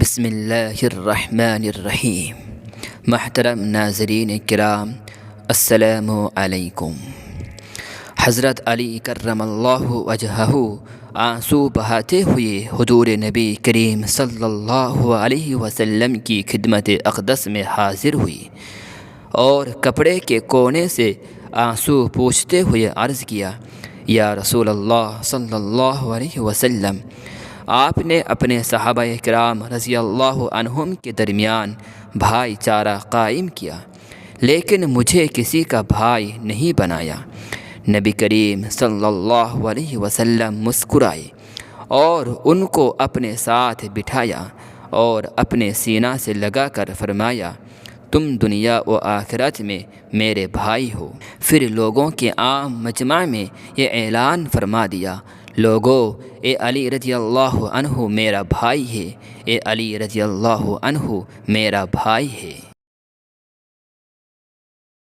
بسم اللہ الرحمن الرحیم۔ محترم ناظرین کرام، السلام علیکم۔ حضرت علی کرم اللہ وجہہ آنسو بہاتے ہوئے حضور نبی کریم صلی اللہ علیہ وسلم کی خدمت اقدس میں حاضر ہوئی اور کپڑے کے کونے سے آنسو پوچھتے ہوئے عرض کیا، یا رسول اللہ صلی اللہ علیہ وسلم، آپ نے اپنے صحابہ کرام رضی اللہ عنہم کے درمیان بھائی چارہ قائم کیا، لیکن مجھے کسی کا بھائی نہیں بنایا۔ نبی کریم صلی اللہ علیہ وسلم مسکرائے اور ان کو اپنے ساتھ بٹھایا اور اپنے سینہ سے لگا کر فرمایا، تم دنیا و آخرت میں میرے بھائی ہو۔ پھر لوگوں کے عام مجمع میں یہ اعلان فرما دیا، لوگو، اے علی رضی اللہ عنہ میرا بھائی ہے، اے علی رضی اللہ عنہ میرا بھائی ہے۔